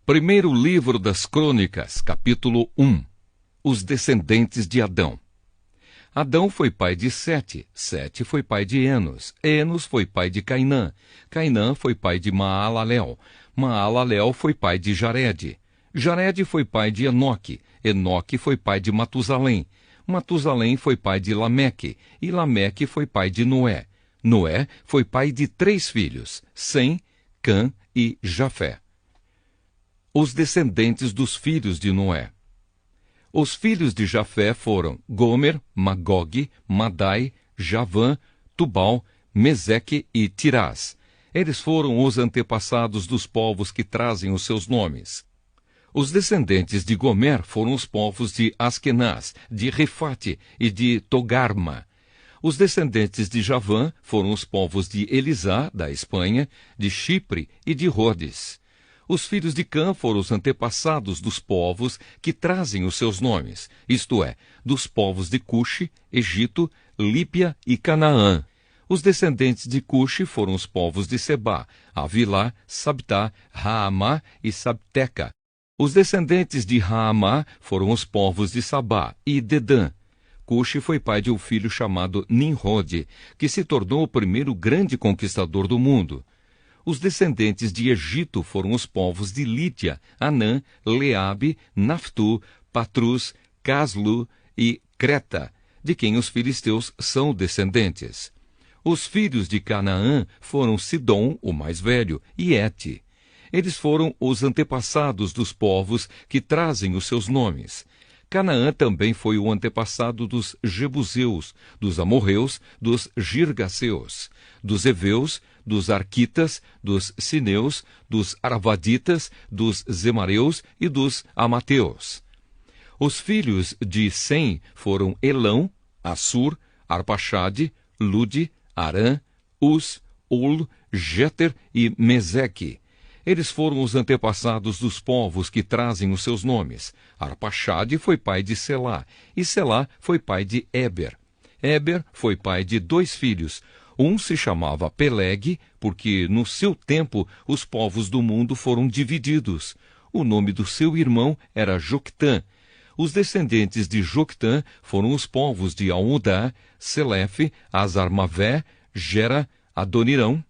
Primeiro livro das Crônicas, capítulo 1. Os descendentes de Adão. Adão foi pai de Sete, Sete foi pai de Enos, Enos foi pai de Cainã, Cainã foi pai de Maalalel, Maalalel foi pai de Jared, Jared foi pai de Enoque, Enoque foi pai de Matusalém, Matusalém foi pai de Lameque, e Lameque foi pai de Noé. Noé foi pai de 3 filhos, Sem, Cã e Jafé. Os descendentes dos filhos de Noé. Os filhos de Jafé foram Gomer, Magog, Madai, Javã, Tubal, Meseque e Tirás. Eles foram os antepassados dos povos que trazem os seus nomes. Os descendentes de Gomer foram os povos de Askenaz, de Rifate e de Togarma. Os descendentes de Javã foram os povos de Elisá, da Espanha, de Chipre e de Rhodes. Os filhos de Cã foram os antepassados dos povos que trazem os seus nomes, isto é, dos povos de Cuxi, Egito, Líbia e Canaã. Os descendentes de Cuxi foram os povos de Sebá, Avilá, Sabtá, Raamá e Sabteca. Os descendentes de Raamá foram os povos de Sabá e Dedã. Cuxi foi pai de um filho chamado Nimrode, que se tornou o primeiro grande conquistador do mundo. Os descendentes de Egito foram os povos de Lídia, Anã, Leabe, Naftu, Patrus, Caslu e Creta, de quem os filisteus são descendentes. Os filhos de Canaã foram Sidom, o mais velho, e Ete. Eles foram os antepassados dos povos que trazem os seus nomes. Canaã também foi o antepassado dos Jebuseus, dos Amorreus, dos Girgaseus, dos Eveus, dos Arquitas, dos Sineus, dos Arvaditas, dos Zemareus e dos Amateus. Os filhos de Sem foram Elão, Assur, Arpaxade, Lude, Arã, Uz, Ul, Jeter e Meseque. Eles foram os antepassados dos povos que trazem os seus nomes. Arpaxade foi pai de Selá, e Selá foi pai de Éber. Éber foi pai de 2 filhos. Um se chamava Peleg, porque no seu tempo os povos do mundo foram divididos. O nome do seu irmão era Joctã. Os descendentes de Joctã foram os povos de Almudá, Selefe, Azarmavé, Gera, Adonirão,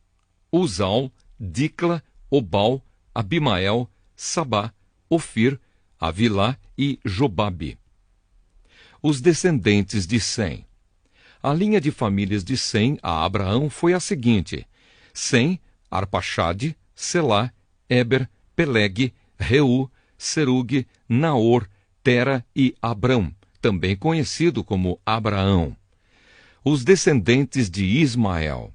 Uzal, Dicla, Obal, Abimael, Sabá, Ofir, Avilá e Jobabe. Os descendentes de Sem. A linha de famílias de Sem a Abraão foi a seguinte: Sem, Arpaxade, Selá, Éber, Peleg, Reu, Serug, Naor, Tera e Abrão, também conhecido como Abraão. Os descendentes de Ismael.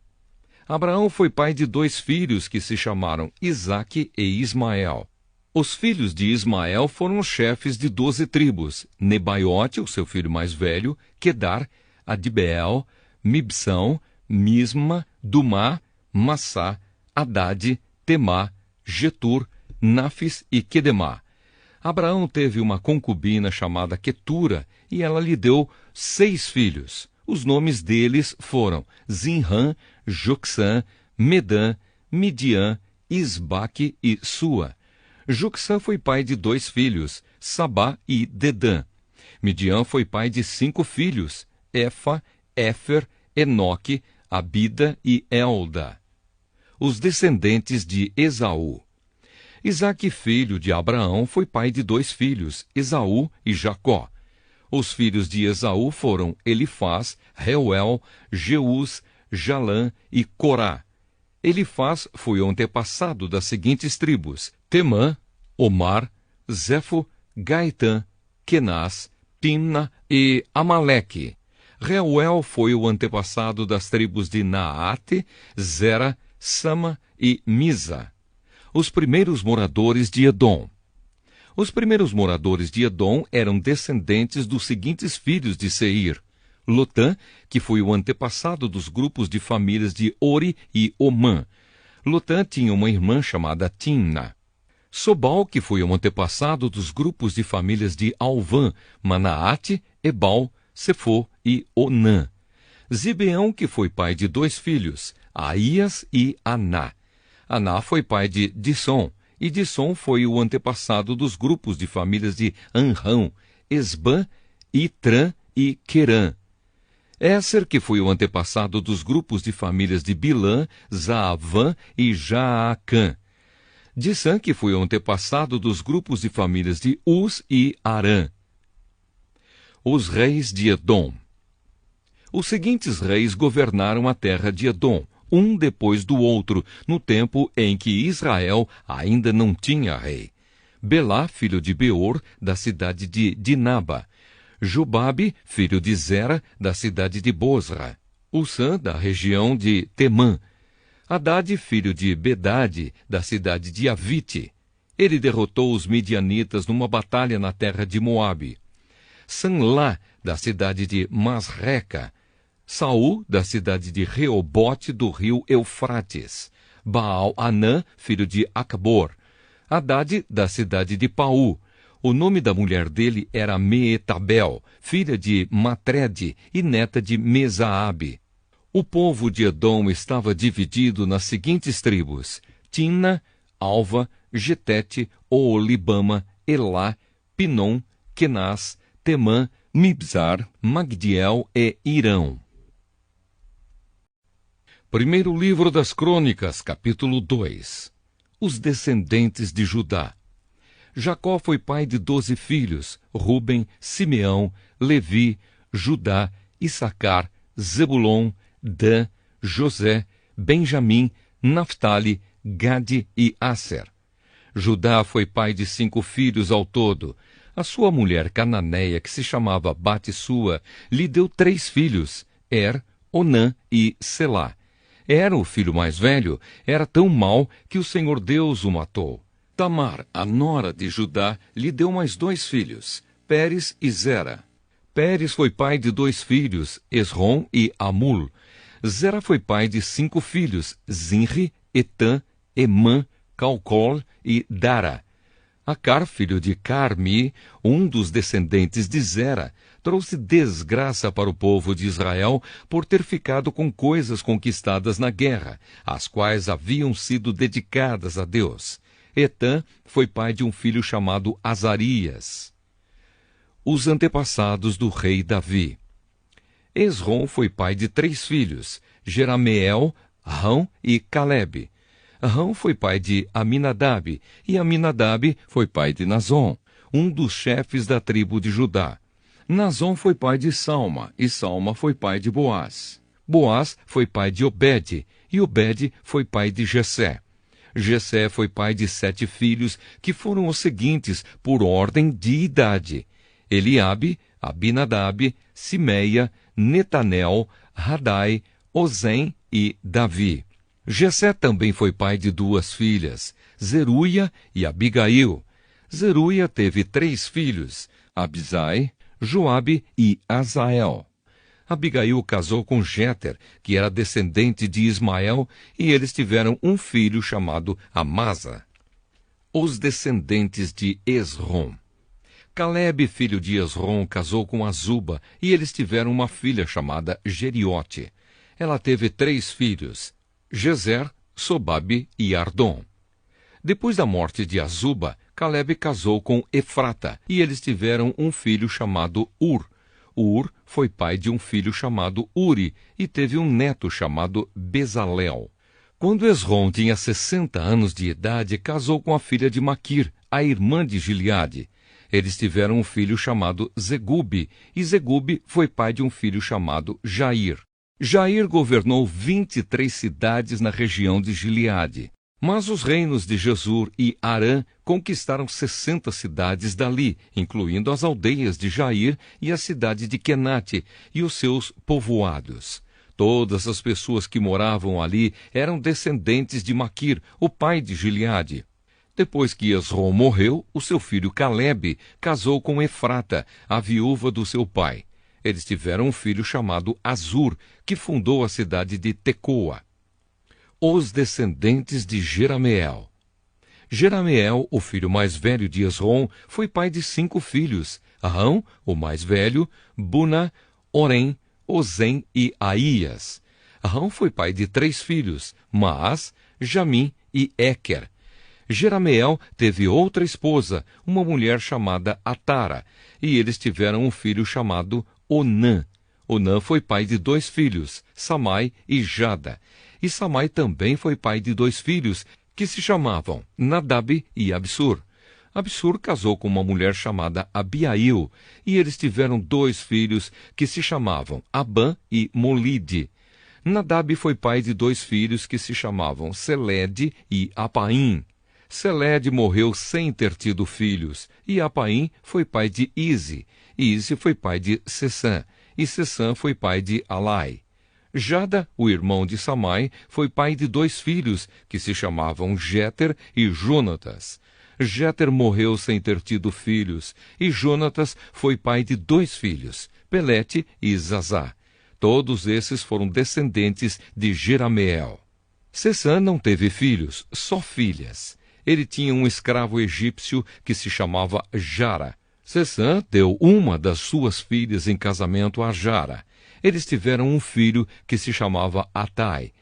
Abraão foi pai de 2 filhos que se chamaram Isaque e Ismael. Os filhos de Ismael foram os chefes de 12 tribos: Nebaiote, o seu filho mais velho, Quedar, Adibeel, Mibsão, Misma, Dumá, Massá, Haddad, Temá, Getur, Nafis e Quedemá. Abraão teve uma concubina chamada Quetura, e ela lhe deu 6 filhos. Os nomes deles foram Zinrã, Jocsã, Medã, Midian, Isbaque e Sua. Jocsã foi pai de 2 filhos, Sabá e Dedã. Midian foi pai de 5 filhos, Efa, Éfer, Enoque, Abida e Elda. Os descendentes de Esaú. Isaque, filho de Abraão, foi pai de 2 filhos, Esaú e Jacó. Os filhos de Esaú foram Elifaz, Reuel, Jeús, Jalã e Corá. Elifaz foi o antepassado das seguintes tribos: Temã, Omar, Zefo, Gaitã, Kenaz, Timna e Amaleque. Reuel foi o antepassado das tribos de Naate, Zera, Sama e Misa. Os primeiros moradores de Edom. Os primeiros moradores de Edom eram descendentes dos seguintes filhos de Seir: Lotã, que foi o antepassado dos grupos de famílias de Ori e Omã. Lotã tinha uma irmã chamada Timna. Sobal, que foi o antepassado dos grupos de famílias de Alvã, Manaate, Ebal, Sefô e Onã. Zibeão, que foi pai de 2 filhos, Aías e Aná. Aná foi pai de Dissom, E Dissom foi o antepassado dos grupos de famílias de Anrão, Esbã, Itrã e Querã. Éser, que foi o antepassado dos grupos de famílias de Bilã, Zaavã e Jaacã. Dissã, que foi o antepassado dos grupos de famílias de Uz e Arã. Os reis de Edom. Os seguintes reis governaram a terra de Edom, um depois do outro, no tempo em que Israel ainda não tinha rei. Belá, filho de Beor, da cidade de Dinaba. Jobabe, filho de Zera, da cidade de Bosra. Ussã, da região de Temã. Hadade, filho de Bedade, da cidade de Avite. Ele derrotou os midianitas numa batalha na terra de Moabe. Sanlá, da cidade de Masreca. Saul, da cidade de Reobote, do rio Eufrates. Baal-Anã, filho de Acbor. Hadade, da cidade de Paú. O nome da mulher dele era Meetabel, filha de Matrede e neta de Mesaabe. O povo de Edom estava dividido nas seguintes tribos: Timna, Alva, Getete, Oolibama, Elá, Pinom, Kenaz, Temã, Mibzar, Magdiel e Irão. Primeiro livro das Crônicas, capítulo 2. Os descendentes de Judá. Jacó foi pai de 12 filhos: Ruben, Simeão, Levi, Judá, Issacar, Zebulon, Dan, José, Benjamim, Naftali, Gade e Asser. Judá foi pai de 5 filhos ao todo. A sua mulher cananeia, que se chamava Bate-Sua, lhe deu 3 filhos: Onã e Selá. O filho mais velho, era tão mau que o Senhor Deus o matou. Tamar, a nora de Judá, lhe deu mais 2 filhos, Pérez e Zera. Pérez foi pai de 2 filhos, Esrom e Amul. Zera foi pai de 5 filhos, Zinri, Etã, Emã, Calcol e Dara. Acar, filho de Carmi, um dos descendentes de Zera, trouxe desgraça para o povo de Israel por ter ficado com coisas conquistadas na guerra, as quais haviam sido dedicadas a Deus. Etã foi pai de um filho chamado Azarias. Os antepassados do rei Davi. Esrom foi pai de 3 filhos, Jerameel, Rão e Calebe. Rão foi pai de Aminadab, e Aminadab foi pai de Nazon, um dos chefes da tribo de Judá. Nazon foi pai de Salma, e Salma foi pai de Boaz. Boaz foi pai de Obed, e Obed foi pai de Jessé. Jessé foi pai de 7 filhos, que foram os seguintes por ordem de idade: Eliabe, Abinadab, Simeia, Netanel, Radai, Ozem e Davi. Jessé também foi pai de 2 filhas, Zeruia e Abigail. Zeruia teve 3 filhos, Abisai, Joabe e Azael. Abigail casou com Jéter, que era descendente de Ismael, e eles tiveram um filho chamado Amasa. Os descendentes de Esrom. Calebe, filho de Esrom, casou com Azuba, e eles tiveram uma filha chamada Jeriote. Ela teve 3 filhos, Jezer, Sobabe e Ardom. Depois da morte de Azuba, Calebe casou com Efrata, e eles tiveram um filho chamado Ur. Ur foi pai de um filho chamado Uri, e teve um neto chamado Bezalel. Quando Esrom tinha 60 anos de idade, casou com a filha de Maquir, a irmã de Gileade. Eles tiveram um filho chamado Zegube, e Zegube foi pai de um filho chamado Jair. Jair governou 23 cidades na região de Gileade. Mas os reinos de Jesur e Arã conquistaram 60 cidades dali, incluindo as aldeias de Jair e a cidade de Quenate e os seus povoados. Todas as pessoas que moravam ali eram descendentes de Maquir, o pai de Gileade. Depois que Esrom morreu, o seu filho Calebe casou com Efrata, a viúva do seu pai. Eles tiveram um filho chamado Azur, que fundou a cidade de Tecoa. Os descendentes de Jerameel. Jerameel, o filho mais velho de Esrom, foi pai de 5 filhos: Rão, o mais velho, Buna, Orem, Ozem e Aías. Rão foi pai de 3 filhos: Maás, Jamim e Équer. Jerameel teve outra esposa, uma mulher chamada Atara, e eles tiveram um filho chamado Onã. Onã foi pai de 2 filhos, Samai e Jada. E Samai também foi pai de 2 filhos, que se chamavam Nadab e Absur. Absur casou com uma mulher chamada Abiail, e eles tiveram 2 filhos, que se chamavam Abã e Molide. Nadab foi pai de 2 filhos, que se chamavam Selede e Apaim. Selede morreu sem ter tido filhos, e Apaim foi pai de Ize. Ize foi pai de Sessã, e Sessã foi pai de Alai. Jada, o irmão de Samai, foi pai de 2 filhos, que se chamavam Jéter e Jonatas. Jéter morreu sem ter tido filhos, e Jonatas foi pai de 2 filhos, Pelete e Zazá. Todos esses foram descendentes de Jerameel. Sessã não teve filhos, só filhas. Ele tinha um escravo egípcio que se chamava Jara. Sessã deu uma das suas filhas em casamento a Jara. Eles tiveram um filho que se chamava Atai.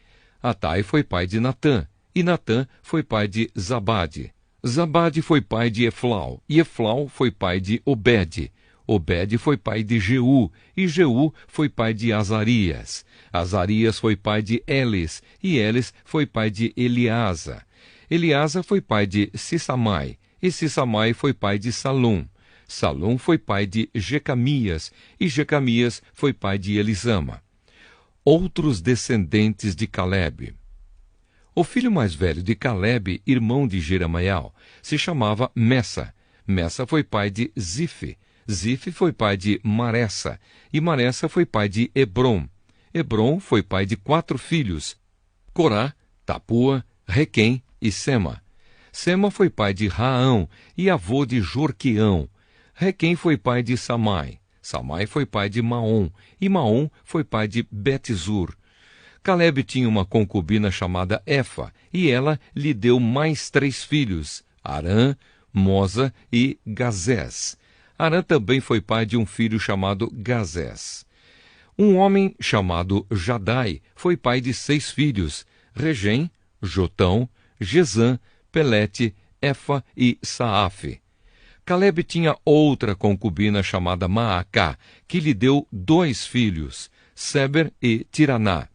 Atai foi pai de Natã, e Natã foi pai de Zabade. Zabade foi pai de Eflau, e Eflau foi pai de Obed. Obed foi pai de Jeú, e Jeú foi pai de Azarias. Azarias foi pai de Elis, e Elis foi pai de Eleasa. Eleasa foi pai de Sissamai, e Sissamai foi pai de Salum. Salum foi pai de Jecamias, e Jecamias foi pai de Elisama. Outros descendentes de Calebe. O filho mais velho de Calebe, irmão de Jerameel, se chamava Messa. Messa foi pai de Zife. Zife foi pai de Maressa, e Maressa foi pai de Hebron. Hebron foi pai de 4 filhos, Corá, Tapua, Requem e Sema. Sema foi pai de Raão e avô de Jorqueão. Requem foi pai de Samai. Samai foi pai de Maom, e Maom foi pai de Betzur. Calebe tinha uma concubina chamada Efa, e ela lhe deu mais 3 filhos, Arã, Moza e Gazés. Arã também foi pai de um filho chamado Gazés. Um homem chamado Jadai foi pai de 6 filhos, Regem, Jotão, Gesã, Pelete, Efa e Saafe. Calebe tinha outra concubina chamada Maacá, que lhe deu 2 filhos, Seber e Tiraná.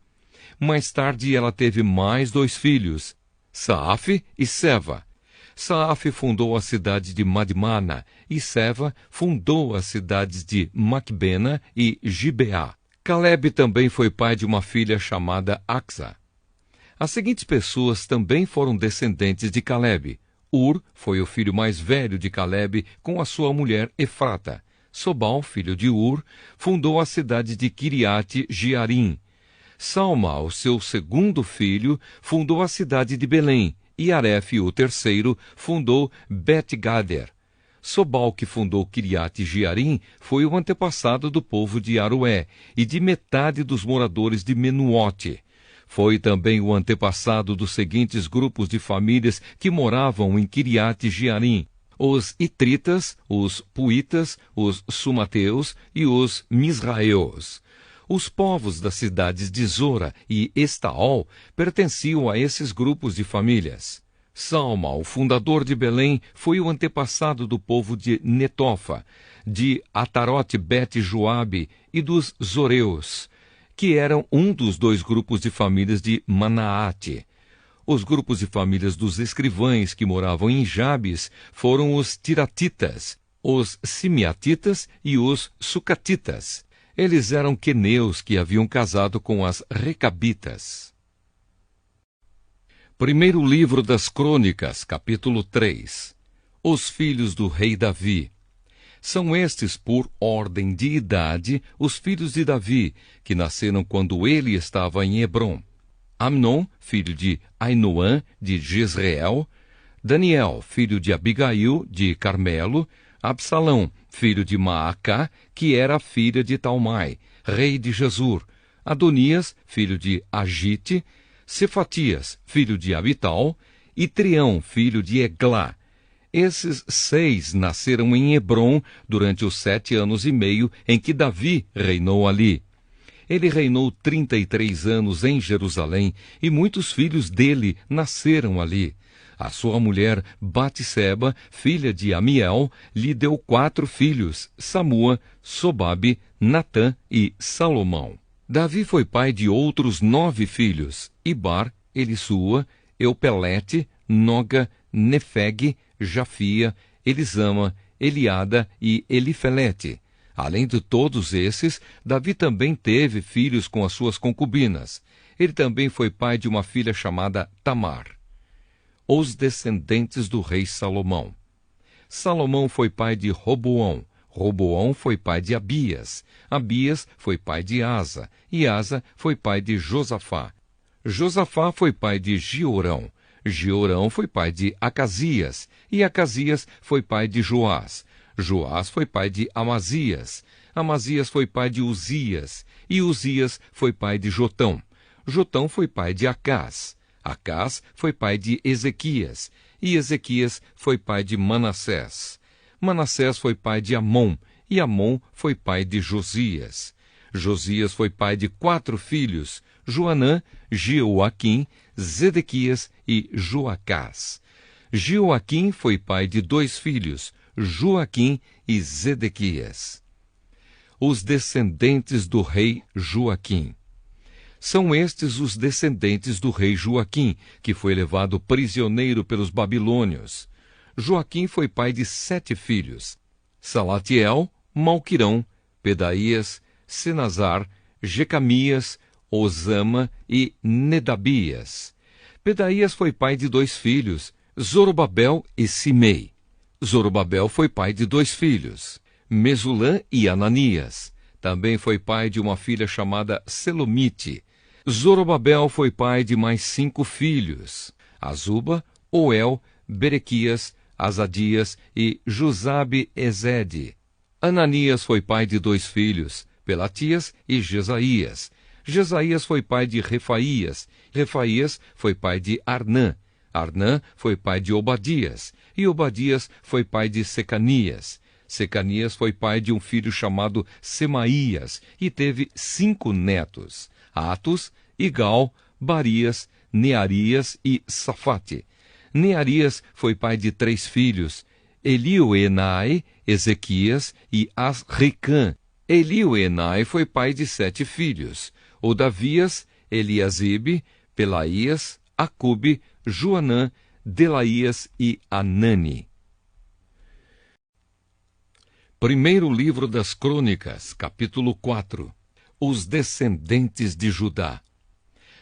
Mais tarde ela teve mais 2 filhos, Saafe e Seva. Saafe fundou a cidade de Madmana, e Seva fundou as cidades de Macbena e Gibeá. Calebe também foi pai de uma filha chamada Axa. As seguintes pessoas também foram descendentes de Calebe. Ur foi o filho mais velho de Calebe com a sua mulher Efrata. Sobal, filho de Ur, fundou a cidade de Kiriate Jearim. Salma, o seu segundo filho, fundou a cidade de Belém, e Arefe, o terceiro, fundou Bet-Gader. Sobal, que fundou Kiriate Jearim, foi o antepassado do povo de Aroé e de metade dos moradores de Menuote. Foi também o antepassado dos seguintes grupos de famílias que moravam em Kiriate Jearim: os Itritas, os Puitas, os Sumateus e os Misraeus. Os povos das cidades de Zora e Estaol pertenciam a esses grupos de famílias. Salma, o fundador de Belém, foi o antepassado do povo de Netofa, de Atarote Bet-Joabe e dos Zoreus, que eram um dos 2 grupos de famílias de Manaate. Os grupos de famílias dos escrivães que moravam em Jabes foram os Tiratitas, os Simeatitas e os Sucatitas. Eles eram queneus que haviam casado com as Recabitas. Primeiro livro das Crônicas, capítulo 3. Os filhos do rei Davi. São estes, por ordem de idade, os filhos de Davi, que nasceram quando ele estava em Hebrom. Amnon, filho de Ainoã, de Jezreel. Daniel, filho de Abigail, de Carmelo. Absalão, filho de Maacá, que era filha de Talmai, rei de Jesur. Adonias, filho de Agite. Cefatias, filho de Abital. E Trião, filho de Eglá. Esses 6 nasceram em Hebrom durante os 7 anos e meio em que Davi reinou ali. Ele reinou 33 anos em Jerusalém, e muitos filhos dele nasceram ali. A sua mulher Batseba, filha de Amiel, lhe deu 4 filhos, Samua, Sobabe, Natã e Salomão. Davi foi pai de outros 9 filhos, Ibar, Elisua, Eupelete, Noga, Nefeg, Jafia, Elisama, Eliada e Elifelete. Além de todos esses, Davi também teve filhos com as suas concubinas. Ele também foi pai de uma filha chamada Tamar. Os descendentes do rei Salomão. Salomão foi pai de Roboão. Roboão foi pai de Abias. Abias foi pai de Asa. E Asa foi pai de Josafá. Josafá foi pai de Giorão. Giorão foi pai de Acasias. E Acasias foi pai de Joás. Joás foi pai de Amazias. Amazias foi pai de Uzias. E Uzias foi pai de Jotão. Jotão foi pai de Acás. Acás foi pai de Ezequias, e Ezequias foi pai de Manassés. Manassés foi pai de Amon, e Amon foi pai de Josias. Josias foi pai de 4 filhos, Joanã, Jeoaquim, Zedequias e Joacás. Jeoaquim foi pai de 2 filhos, Joaquim e Zedequias. Os descendentes do rei Joaquim. São estes os descendentes do rei Joaquim, que foi levado prisioneiro pelos babilônios. Joaquim foi pai de 7 filhos, Salatiel, Malquirão, Pedaías, Senazar, Jecamias, Osama e Nedabias. Pedaías foi pai de 2 filhos, Zorobabel e Simei. Zorobabel foi pai de 2 filhos, Mesulã e Ananias. Também foi pai de uma filha chamada Selomite. Zorobabel foi pai de mais 5 filhos, Azuba, Oel, Berequias, Azadias e Jusabe-Ezede. Ananias foi pai de 2 filhos, Pelatias e Jesaías. Jesaías foi pai de Refaías. Refaías foi pai de Arnã. Arnã foi pai de Obadias. E Obadias foi pai de Secanias. Secanias foi pai de um filho chamado Semaías e teve 5 netos, Atos, Igal, Barias, Nearias e Safate. Nearias foi pai de 3 filhos, Elioenai, Ezequias e Asricã. Elioenai foi pai de 7 filhos, Odavias, Eliasibe, Pelaías, Acube, Joanã, Delaías e Anani. Primeiro livro das Crônicas, capítulo 4. Os descendentes de Judá.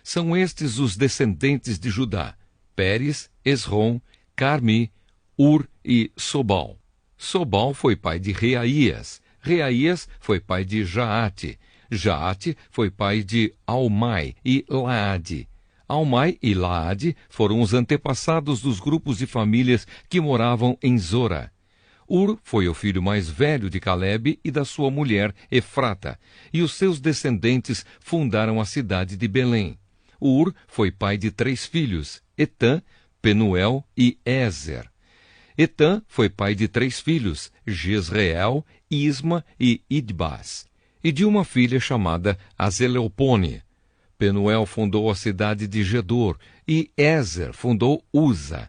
São estes os descendentes de Judá: Pérez, Esrom, Carmi, Ur e Sobal. Sobal foi pai de Reaías. Reaías foi pai de Jaate. Jaate foi pai de Almai e Laade. Almai e Laade foram os antepassados dos grupos de famílias que moravam em Zora. Ur foi o filho mais velho de Calebe e da sua mulher Efrata, e os seus descendentes fundaram a cidade de Belém. Ur foi pai de 3 filhos, Etã, Penuel e Ézer. Etã foi pai de 3 filhos, Jezreel, Isma e Idbás, e de uma filha chamada Azeleopone. Penuel fundou a cidade de Gedor, e Ézer fundou Uza.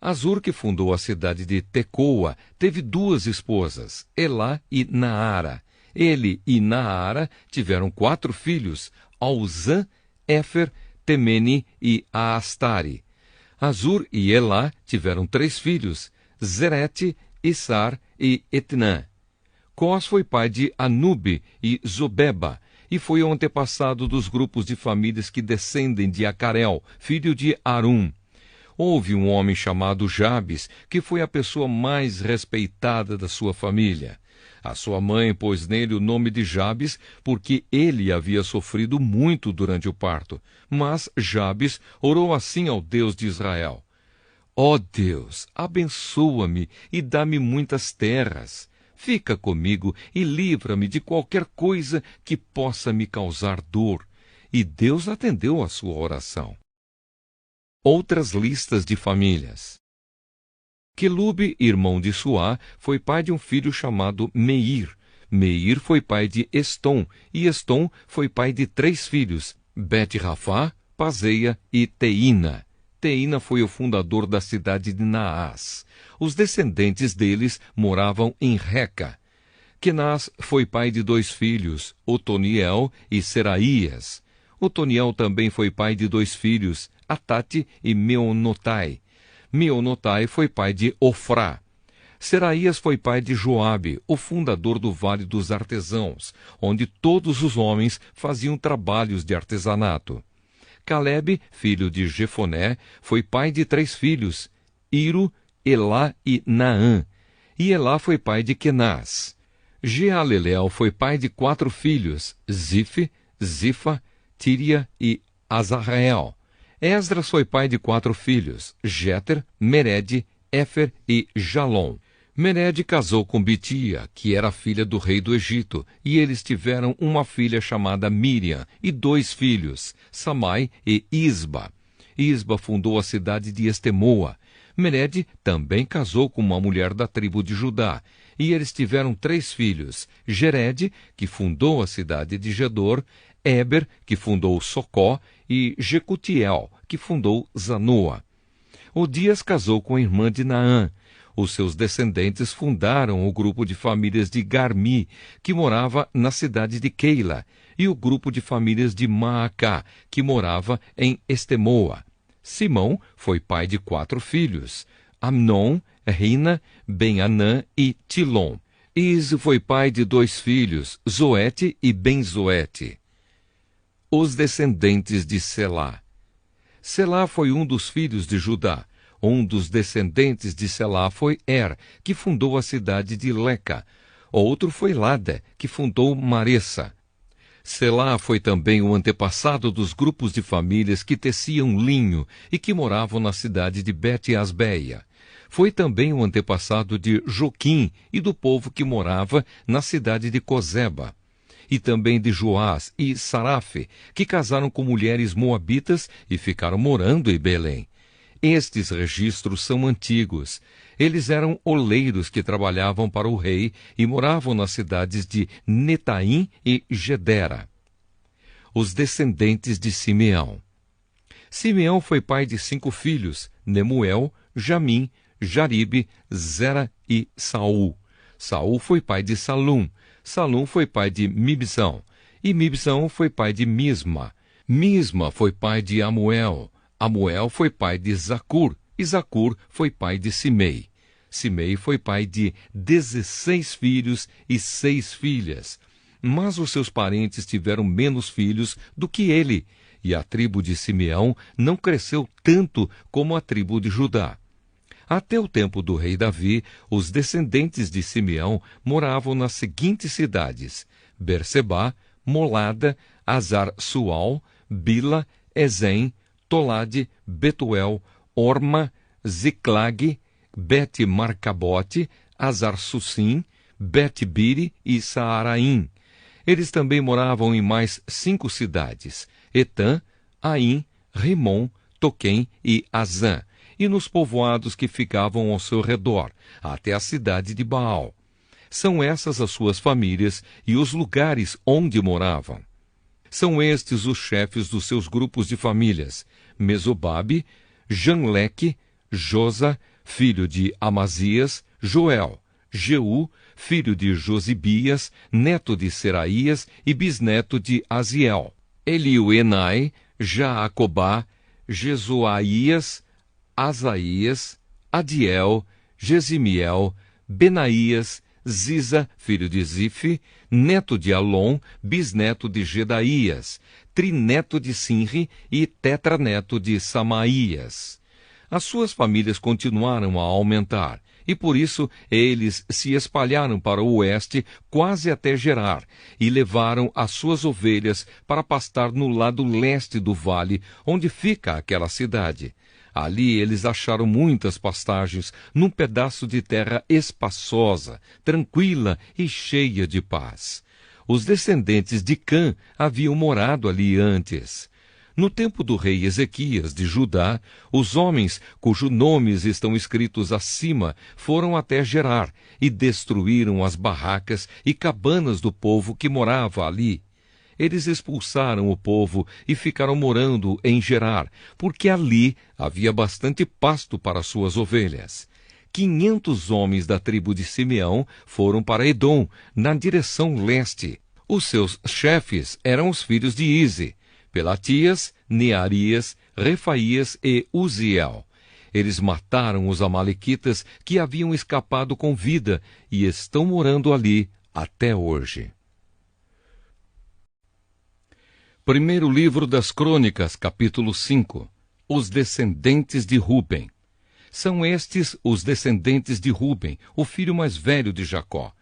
Azur, que fundou a cidade de Tecoa, teve 2 esposas, Elá e Naara. Ele e Naara tiveram 4 filhos, Auzã, Éfer, Temene e Aastari. Azur e Elá tiveram 3 filhos, Zerete, Issar e Etnã. Cós foi pai de Anube e Zobeba, e foi o antepassado dos grupos de famílias que descendem de Acarel, filho de Arum. Houve um homem chamado Jabes, que foi a pessoa mais respeitada da sua família. A sua mãe pôs nele o nome de Jabes, porque ele havia sofrido muito durante o parto. Mas Jabes orou assim ao Deus de Israel: Ó Deus, abençoa-me e dá-me muitas terras. Fica comigo e livra-me de qualquer coisa que possa me causar dor. E Deus atendeu a sua oração. Outras listas de famílias. Quelube, irmão de Suá, foi pai de um filho chamado Meir. Meir foi pai de Estom, e Estom foi pai de 3 filhos, Bet-Rafá, Paseia e Teína. Teína foi o fundador da cidade de Naás. Os descendentes deles moravam em Reca. Kenaz foi pai de 2 filhos, Otoniel e Seraías. Otoniel também foi pai de 2 filhos, Atate e Meonotai. Meonotai foi pai de Ofrá. Seraías foi pai de Joabe, o fundador do Vale dos Artesãos, onde todos os homens faziam trabalhos de artesanato. Calebe, filho de Jefoné, foi pai de 3 filhos, Iro, Elá e Naã. E Elá foi pai de Kenaz. Jealelel foi pai de 4 filhos, Zife, Zifa, Tíria e Azarrael. Esdras foi pai de 4 filhos, Jéter, Mered, Éfer e Jalom. Mered casou com Bitia, que era filha do rei do Egito, e eles tiveram uma filha chamada Miriam e 2 filhos, Samai e Isba. Isba fundou a cidade de Estemoa. Mered também casou com uma mulher da tribo de Judá, e eles tiveram 3 filhos, Gered, que fundou a cidade de Gedor, Éber, que fundou Socó, e Jecutiel, que fundou Zanoa. Odias casou com a irmã de Naã. Os seus descendentes fundaram o grupo de famílias de Garmi, que morava na cidade de Keila, e o grupo de famílias de Maacá, que morava em Estemoa. Simão foi pai de 4 filhos, Amnon, Rina, Ben-Anã e Tilom. Is foi pai de 2 filhos, Zoete e Ben-Zoete. Os descendentes de Selá. Selá foi um dos filhos de Judá. Um dos descendentes de Selá foi que fundou a cidade de Leca. Outro foi Lada, que fundou Maressa. Selá foi também o antepassado dos grupos de famílias que teciam linho e que moravam na cidade de Bet-Asbeia. Foi também o antepassado de Joquim e do povo que morava na cidade de Cozeba. E também de Joás e Sarafe, que casaram com mulheres moabitas e ficaram morando em Belém. Estes registros são antigos. Eles eram oleiros que trabalhavam para o rei e moravam nas cidades de Netaim e Gedera. Os descendentes de Simeão. Simeão foi pai de 5 filhos, Nemuel, Jamim, Jaribe, Zera e Saul. Saul foi pai de Salum. Salum foi pai de Mibzão. E Mibzão foi pai de Misma. Misma foi pai de Amuel. Amuel foi pai de Zacur, e Zacur foi pai de Simei. Simei foi pai de 16 filhos e 6 filhas. Mas os seus parentes tiveram menos filhos do que ele, e a tribo de Simeão não cresceu tanto como a tribo de Judá. Até o tempo do rei Davi, os descendentes de Simeão moravam nas seguintes cidades: Berseba, Molada, Azar-Sual, Bila, Ezem, Tolade, Betuel, Orma, Ziclag, Bet-Marcabote, Azar-Sussim, Bet-Biri e Saaraim. Eles também moravam em mais 5 cidades: Etã, Aim, Rimon, Toquém e Azã, e nos povoados que ficavam ao seu redor, até a cidade de Baal. São essas as suas famílias e os lugares onde moravam. São estes os chefes dos seus grupos de famílias: Mesobabe, Janleque, Josa, filho de Amazias, Joel, Jeú, filho de Josibias, neto de Seraías e bisneto de Aziel, Elioenai, Jaacobá, Jesuaías, Asaías, Adiel, Gesimiel, Benaías, Ziza, filho de Zife, neto de Alon, bisneto de Gedaías, trineto de Sinri e tetraneto de Samaías. As suas famílias continuaram a aumentar, e por isso eles se espalharam para o oeste quase até Gerar, e levaram as suas ovelhas para pastar no lado leste do vale, onde fica aquela cidade. Ali eles acharam muitas pastagens num pedaço de terra espaçosa, tranquila e cheia de paz. Os descendentes de Cã haviam morado ali antes. No tempo do rei Ezequias de Judá, os homens cujos nomes estão escritos acima foram até Gerar e destruíram as barracas e cabanas do povo que morava ali. eles expulsaram o povo e ficaram morando em Gerar, porque ali havia bastante pasto para suas ovelhas. 500 homens da tribo de Simeão foram para Edom, na direção leste. Os seus chefes eram os filhos de Ize, Pelatias, Nearias, Refaías e Uziel. Eles mataram os amalequitas que haviam escapado com vida e estão morando ali até hoje. Primeiro livro das Crônicas, capítulo 5. Os descendentes de Ruben. São estes os descendentes de Ruben, o filho mais velho de Jacó.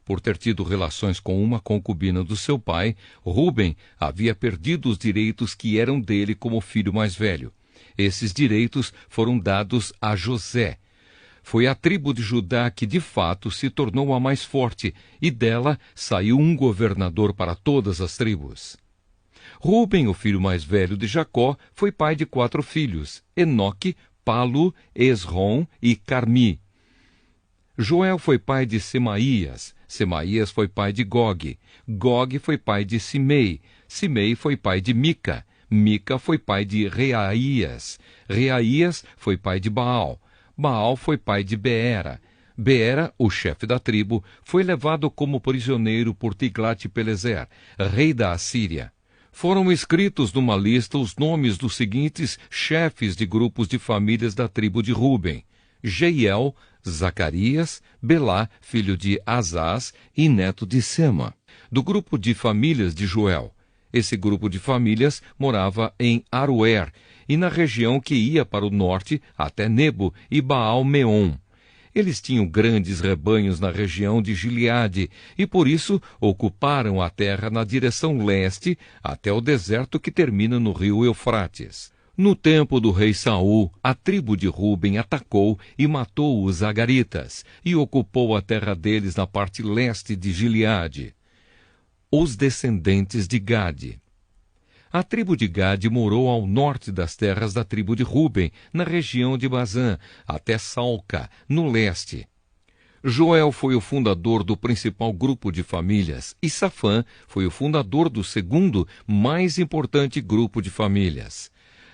Por ter tido relações com uma concubina do seu pai, Ruben havia perdido os direitos que eram dele como filho mais velho. Esses direitos foram dados a José. Foi a tribo de Judá que, de fato, se tornou a mais forte, e dela saiu um governador para todas as tribos. Ruben, o filho mais velho de Jacó, foi pai de 4 filhos, Enoque, Palu, Esrom e Carmi. Joel foi pai de Semaías, Semaías foi pai de Gog, Gog foi pai de Simei, Simei foi pai de Mica, Mica foi pai de Reaías, Reaías foi pai de Baal, Baal foi pai de Beera. Beera, o chefe da tribo, foi levado como prisioneiro por Tiglat-Pileser, rei da Assíria. Foram escritos numa lista os nomes dos seguintes chefes de grupos de famílias da tribo de Ruben: Jeiel, Zacarias, Belá, filho de Azaz e neto de Sema. Do grupo de famílias de Joel. Esse grupo de famílias morava em Aroer e na região que ia para o norte até Nebo e Baal-Meon. Eles tinham grandes rebanhos na região de Gileade e, por isso, ocuparam a terra na direção leste até o deserto que termina no rio Eufrates. No tempo do rei Saul, a tribo de Ruben atacou e matou os agaritas e ocupou a terra deles na parte leste de Gileade. Os descendentes de Gade. A tribo de Gade morou ao norte das terras da tribo de Ruben, na região de Bazã, até Salca, no leste. Joel foi o fundador do principal grupo de famílias, e Safã foi o fundador do segundo mais importante grupo de famílias.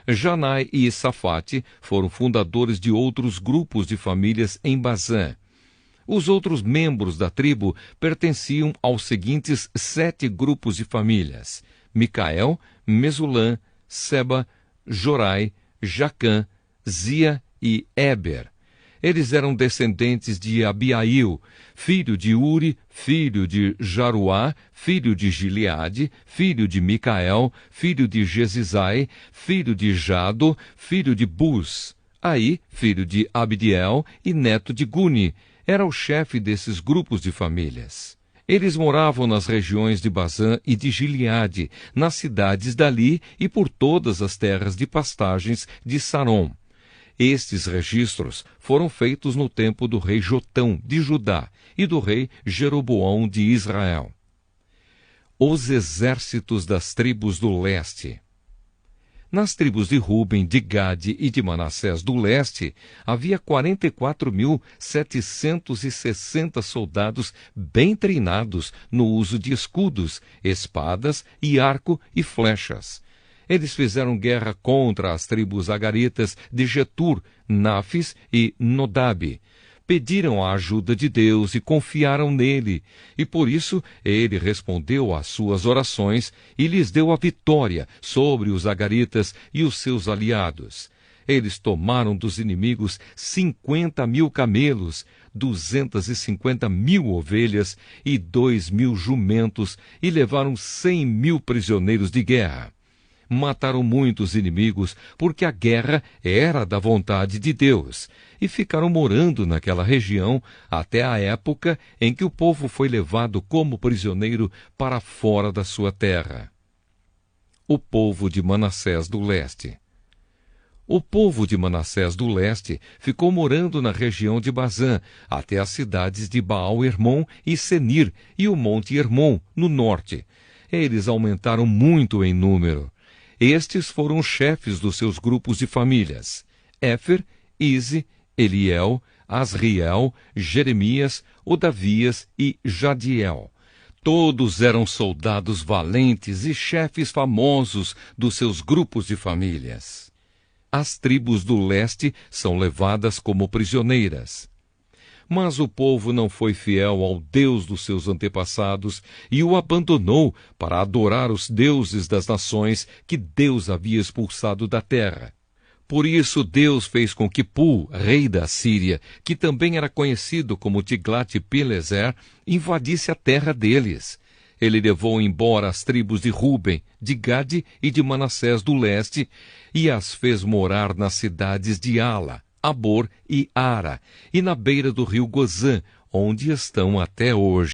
Janai e Safate foram fundadores de outros grupos de famílias em Bazã. Os outros membros da tribo pertenciam aos seguintes 7 grupos de famílias: Micael, Mesulã, Seba, Jorai, Jacã, Zia e Eber. Eles eram descendentes de Abiail, filho de Uri, filho de Jaruá, filho de Gileade, filho de Micael, filho de Jesizai, filho de Jado, filho de Bus. Aí, filho de Abdiel e neto de Guni, era o chefe desses grupos de famílias. Eles moravam nas regiões de Bazã e de Gileade, nas cidades dali e por todas as terras de pastagens de Sarom. Estes registros foram feitos no tempo do rei Jotão, de Judá, e do rei Jeroboão, de Israel. Os exércitos das tribos do leste. Nas tribos de Ruben, de Gade e de Manassés do leste, havia 44.760 soldados bem treinados no uso de escudos, espadas e arco e flechas. Eles fizeram guerra contra as tribos agaritas de Getur, Nafis e Nodabe. Pediram a ajuda de Deus e confiaram nele, e por isso ele respondeu às suas orações e lhes deu a vitória sobre os agaritas e os seus aliados. Eles tomaram dos inimigos 50.000 camelos, 250.000 ovelhas e 2.000 jumentos, e levaram 100.000 prisioneiros de guerra. Mataram muitos inimigos, porque a guerra era da vontade de Deus, e ficaram morando naquela região até a época em que o povo foi levado como prisioneiro para fora da sua terra. O povo de Manassés do leste. O povo de Manassés do leste ficou morando na região de Bazã, até as cidades de Baal-Hermon e Senir e o monte Hermon, no norte. Eles aumentaram muito em número. Estes foram os chefes dos seus grupos de famílias: Éfer, Ize, Eliel, Asriel, Jeremias, Odavias e Jadiel. Todos eram soldados valentes e chefes famosos dos seus grupos de famílias. As tribos do leste são levadas como prisioneiras. Mas o povo não foi fiel ao Deus dos seus antepassados e o abandonou para adorar os deuses das nações que Deus havia expulsado da terra. Por isso Deus fez com que Pul, rei da Síria, que também era conhecido como Tiglat-Pileser, invadisse a terra deles. Ele levou embora as tribos de Ruben, de Gade e de Manassés do leste e as fez morar nas cidades de Ala, Abor e Ara, e na beira do rio Gozã, onde estão até hoje.